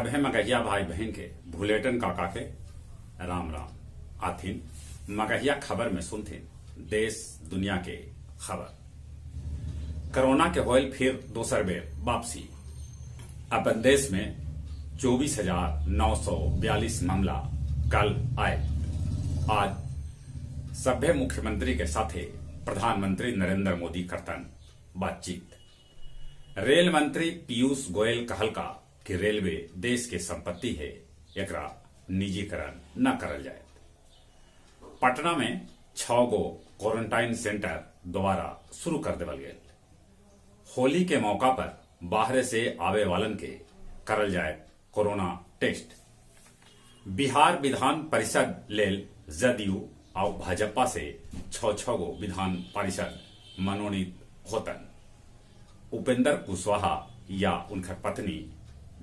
सभे मगहिया भाई बहन के भुलेटन काका के राम राम आथिन। मगहिया खबर में सुनथिन देश दुनिया के खबर। कोरोना के होयल फिर दोसर बेर वापसी। अपन देश में 24,942 मामला कल आए। आज सभ्य मुख्यमंत्री के साथे प्रधानमंत्री नरेंद्र मोदी करतन बातचीत। रेल मंत्री पीयूष गोयल कहलका कि रेलवे देश के संपत्ति है, एकरा निजीकरण न करल जाए। पटना में 6 गो क्वारंटाइन सेंटर दोबारा शुरू कर देवल गए। होली के मौका पर बाहर से आवे वालन के करल जाए कोरोना टेस्ट। बिहार विधान परिषद लेल जदयू और भाजपा से 6 गो विधान परिषद मनोनीत होतन। उपेंद्र कुशवाहा या उनकर पत्नी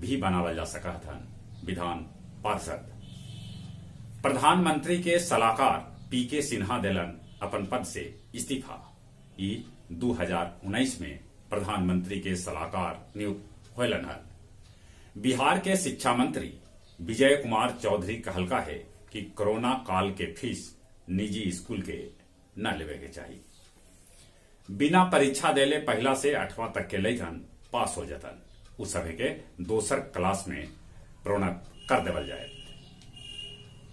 भी बनावल जा सका था विधान पार्षद। प्रधानमंत्री के सलाहकार पीके सिन्हा देलन अपन पद से इस्तीफा। 2019 में प्रधानमंत्री के सलाहकार नियुक्त होलन हल। बिहार के शिक्षा मंत्री विजय कुमार चौधरी कहलका है कि कोरोना काल के फीस निजी स्कूल के न लेवे के चाहिए। बिना परीक्षा देले पहला से 8वां तक के लइकन पास हो जातन। उस सभी के दोसर क्लास में प्रोन्नत कर देवल जाए।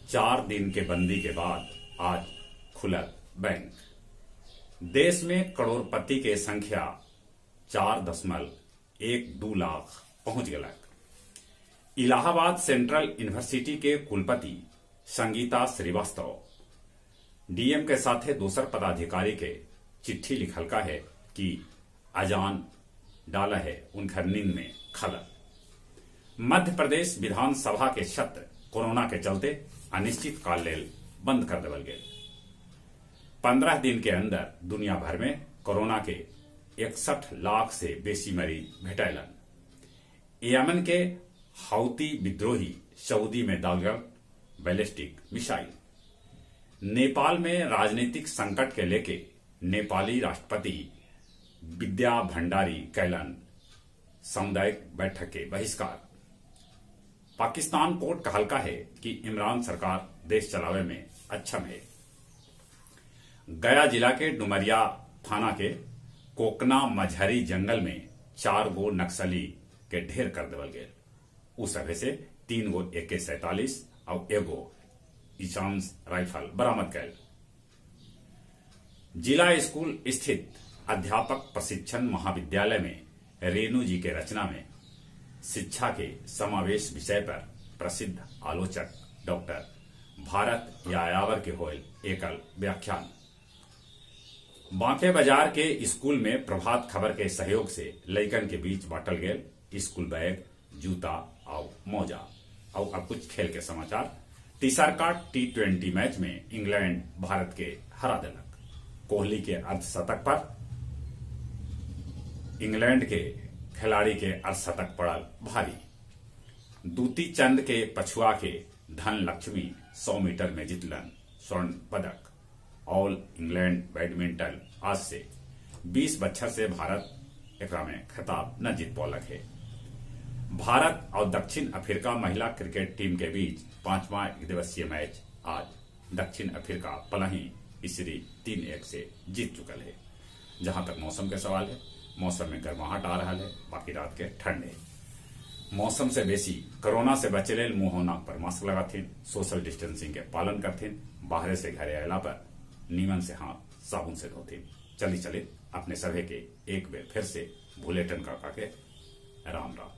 4 दिन के बंदी के बाद आज खुलल बैंक। देश में करोड़पति के संख्या 4.12 लाख पहुंच गलक। इलाहाबाद सेंट्रल यूनिवर्सिटी के कुलपति संगीता श्रीवास्तव डीएम के साथे दोसर पदाधिकारी के चिट्ठी लिखल का है कि अजान डाला है उनकर नींद में खलल। मध्य प्रदेश विधानसभा के सत्र कोरोना के चलते अनिश्चित काल लेल बंद कर देवल गए। 15 दिन के अंदर दुनिया भर में कोरोना के 61 लाख से बेसी मरीज भेटैलन। यमन के हौती विद्रोही सऊदी में दागल बैलिस्टिक मिसाइल। नेपाल में राजनीतिक संकट के लेके नेपाली राष्ट्रपति विद्या भंडारी कैलन सामुदायिक बैठक के बहिष्कार। पाकिस्तान कोर्ट कहलका है कि इमरान सरकार देश चलावे में अक्षम है। गया जिला के डुमरिया थाना के कोकना मझरी जंगल में 4 गो नक्सली के ढेर कर देवल गए। उस सभे से 3 गो AK-47 और 1 गो ईशांस राइफल बरामद कैल। जिला स्कूल स्थित अध्यापक प्रशिक्षण महाविद्यालय में रेणु जी के रचना में शिक्षा के समावेश विषय पर प्रसिद्ध आलोचक डॉक्टर भारत यायावर के होयल एकल व्याख्यान। बांके बाजार के स्कूल में प्रभात खबर के सहयोग से लइकन के बीच बांटल गए स्कूल बैग, जूता और मोजा। और अब कुछ खेल के समाचार। तीसरका T20 मैच में इंग्लैंड भारत के हरा देलक। कोहली के अर्धशतक पर इंग्लैंड के खिलाड़ी के अर्धशतक पड़ल भारी। दूती चंद के पछुआ के धन लक्ष्मी 100 मीटर में जीतलन स्वर्ण पदक। ऑल इंग्लैंड बैडमिंटन आज से 20 बच्चर से भारत एकरा में खिताब न जीत पौलक है। भारत और दक्षिण अफ्रीका महिला क्रिकेट टीम के बीच 5वां एकदिवसीय मैच आज दक्षिण अफ्रीका पलही इसरी 3-1 से जीत चुकल है। जहां तक मौसम के सवाल है, मौसम में गर्माहट आ रहा है, बाकी रात के ठंड है। मौसम से बेसी कोरोना से बचे लेल मुंह नाक पर मास्क लगाथिन, सोशल डिस्टेंसिंग के पालन करथिन, बाहर से घरे आयला पर नीमन से हाथ साबुन से धोथिन। चली अपने सभे के एक बेर फिर से बुलेटिन काका के राम राम।